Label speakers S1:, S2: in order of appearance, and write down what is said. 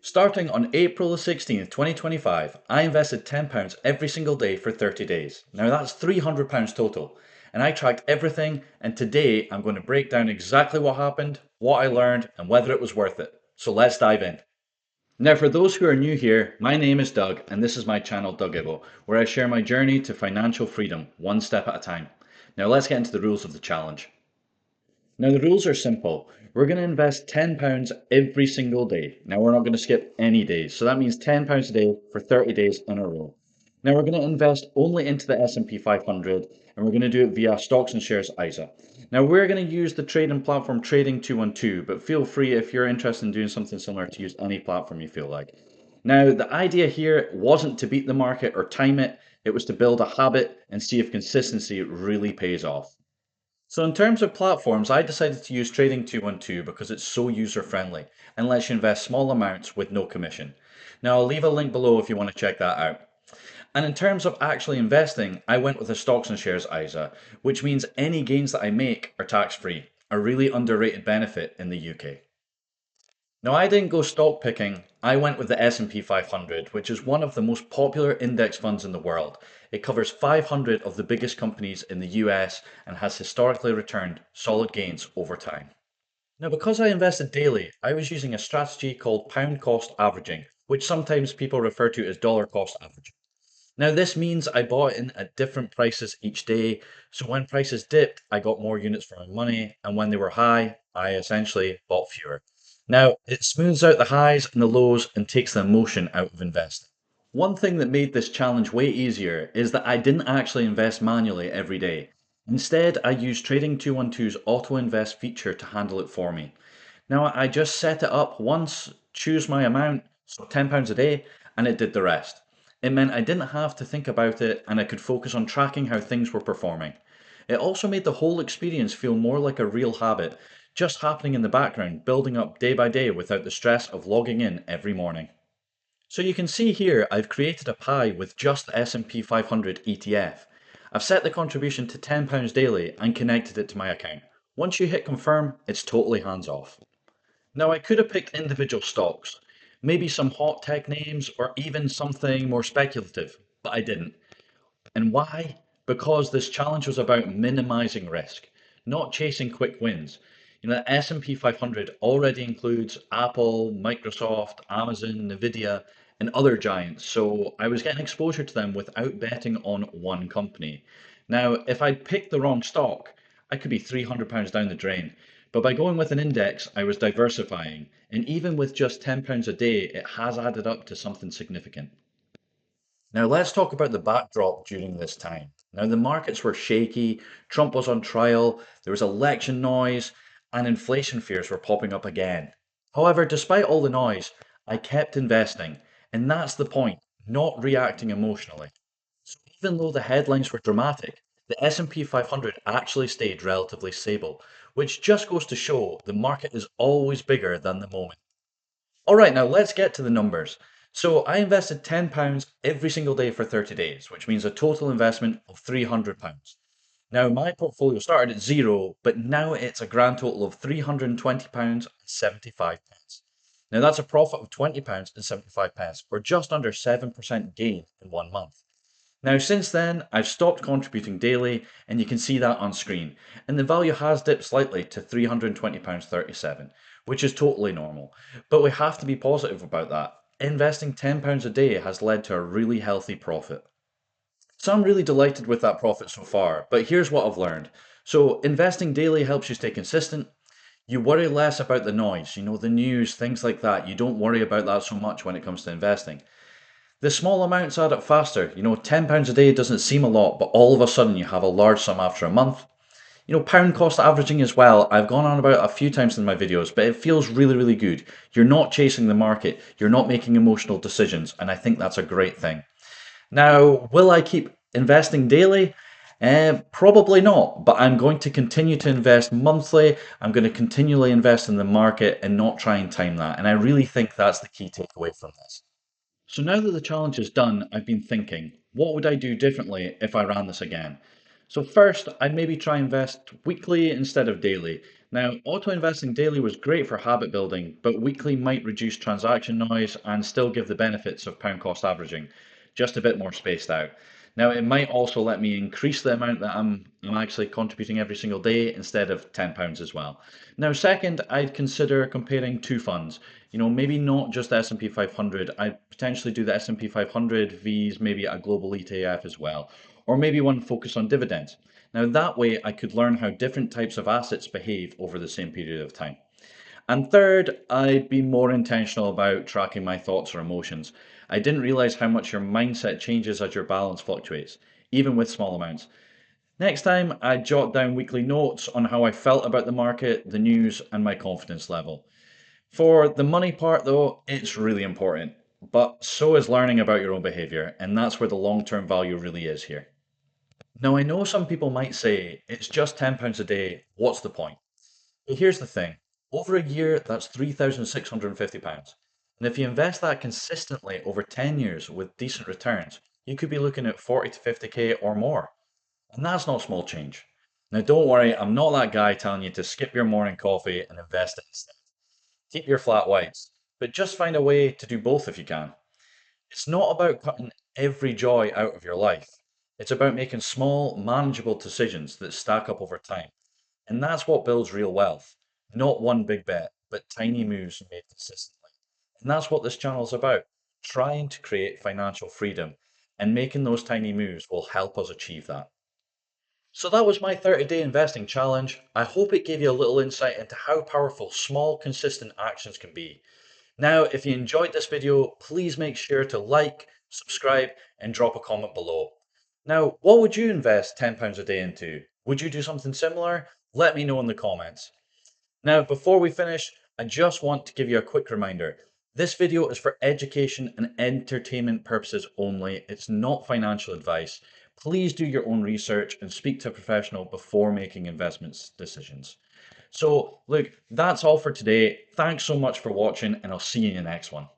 S1: Starting on April the 16th, 2025, I invested £10 every single day for 30 days. Now that's £300 total. And I tracked everything, and today I'm going to break down exactly what happened, what I learned, and whether it was worth it. So let's dive in. Now, for those who are new here, my name is Doug, and this is my channel, Doug Ibbo, where I share my journey to financial freedom, one step at a time. Now, let's get into the rules of the challenge. Now, the rules are simple. We're going to invest £10 every single day. Now, we're not going to skip any days. So that means £10 a day for 30 days in a row. Now, we're going to invest only into the S&P 500, and we're going to do it via stocks and shares ISA. Now, we're going to use the trading platform Trading 212, but feel free if you're interested in doing something similar to use any platform you feel like. Now, the idea here wasn't to beat the market or time it, it was to build a habit and see if consistency really pays off. So in terms of platforms, I decided to use Trading 212 because it's so user friendly and lets you invest small amounts with no commission. Now I'll leave a link below if you want to check that out. And in terms of actually investing, I went with the stocks and shares ISA, which means any gains that I make are tax free, a really underrated benefit in the UK. Now I didn't go stock picking, I went with the S&P 500, which is one of the most popular index funds in the world. It covers 500 of the biggest companies in the US and has historically returned solid gains over time. Now because I invested daily, I was using a strategy called pound cost averaging, which sometimes people refer to as dollar cost averaging. Now this means I bought in at different prices each day, so when prices dipped, I got more units for my money, and when they were high, I essentially bought fewer. Now, it smooths out the highs and the lows and takes the emotion out of investing. One thing that made this challenge way easier is that I didn't actually invest manually every day. Instead, I used Trading 212's auto invest feature to handle it for me. Now, I just set it up once, choose my amount, so £10 a day, and it did the rest. It meant I didn't have to think about it and I could focus on tracking how things were performing. It also made the whole experience feel more like a real habit, just happening in the background, building up day by day without the stress of logging in every morning. So you can see here I've created a pie with just the S&P 500 ETF. I've set the contribution to £10 daily and connected it to my account. Once you hit confirm, it's totally hands off. Now, I could have picked individual stocks, maybe some hot tech names, or even something more speculative, but I didn't. And why? Because this challenge was about minimizing risk, not chasing quick wins. The S&P 500 already includes Apple, Microsoft, Amazon, Nvidia, and other giants, so I was getting exposure to them without betting on one company. Now, if I'd picked the wrong stock, I could be £300 down the drain. But by going with an index, I was diversifying, and even with just £10 a day, it has added up to something significant. Now, let's talk about the backdrop during this time. Now, the markets were shaky, Trump was on trial, there was election noise, and inflation fears were popping up again. However, despite all the noise, I kept investing, and that's the point, not reacting emotionally. So even though the headlines were dramatic, the S&P 500 actually stayed relatively stable, which just goes to show the market is always bigger than the moment. All right, now let's get to the numbers. So I invested £10 every single day for 30 days, which means a total investment of £300. Now my portfolio started at zero, but now it's a grand total of £320 and 75 pence. Now that's a profit of £20 and 75 pence, or just under 7% gain in 1 month. Now, since then, I've stopped contributing daily, and you can see that on screen. And the value has dipped slightly to £320.37, which is totally normal. But we have to be positive about that. Investing £10 a day has led to a really healthy profit. So I'm really delighted with that profit so far, but here's what I've learned. So investing daily helps you stay consistent. You worry less about the noise, the news, things like that. You don't worry about that so much when it comes to investing. The small amounts add up faster. £10 a day doesn't seem a lot, but all of a sudden you have a large sum after a month. Pound cost averaging as well, I've gone on about a few times in my videos, but it feels really, really good. You're not chasing the market, you're not making emotional decisions, and I think that's a great thing. Now, will I keep investing daily? Probably not, but I'm going to continue to invest monthly. I'm going to continually invest in the market and not try and time that. And I really think that's the key takeaway from this. So now that the challenge is done, I've been thinking, what would I do differently if I ran this again? So first, I'd maybe try invest weekly instead of daily. Now, auto investing daily was great for habit building, but weekly might reduce transaction noise and still give the benefits of pound cost averaging, just a bit more spaced out. Now, it might also let me increase the amount that I'm actually contributing every single day instead of £10 as well. Now, second, I'd consider comparing two funds. Maybe not just the S&P 500. I'd potentially do the S&P 500 vs maybe a global ETF as well, or maybe one focused on dividends. Now, that way I could learn how different types of assets behave over the same period of time. And third, I'd be more intentional about tracking my thoughts or emotions. I didn't realize how much your mindset changes as your balance fluctuates, even with small amounts. Next time, I'd jot down weekly notes on how I felt about the market, the news, and my confidence level. For the money part, though, it's really important. But so is learning about your own behavior, and that's where the long term value really is here. Now, I know some people might say, it's just £10 a day, what's the point? But here's the thing, over a year, that's £3,650. And if you invest that consistently over 10 years with decent returns, you could be looking at 40 to 50k or more. And that's not small change. Now, don't worry, I'm not that guy telling you to skip your morning coffee and invest it instead. Keep your flat whites, but just find a way to do both if you can. It's not about cutting every joy out of your life. It's about making small, manageable decisions that stack up over time. And that's what builds real wealth. Not one big bet, but tiny moves made consistently. And that's what this channel is about, trying to create financial freedom. And making those tiny moves will help us achieve that. So that was my 30-day investing challenge. I hope it gave you a little insight into how powerful small, consistent actions can be. Now, if you enjoyed this video, please make sure to like, subscribe, and drop a comment below. Now, what would you invest £10 a day into? Would you do something similar? Let me know in the comments. Now, before we finish, I just want to give you a quick reminder. This video is for education and entertainment purposes only. It's not financial advice. Please do your own research and speak to a professional before making investments decisions. So, look, that's all for today. Thanks so much for watching, and I'll see you in the next one.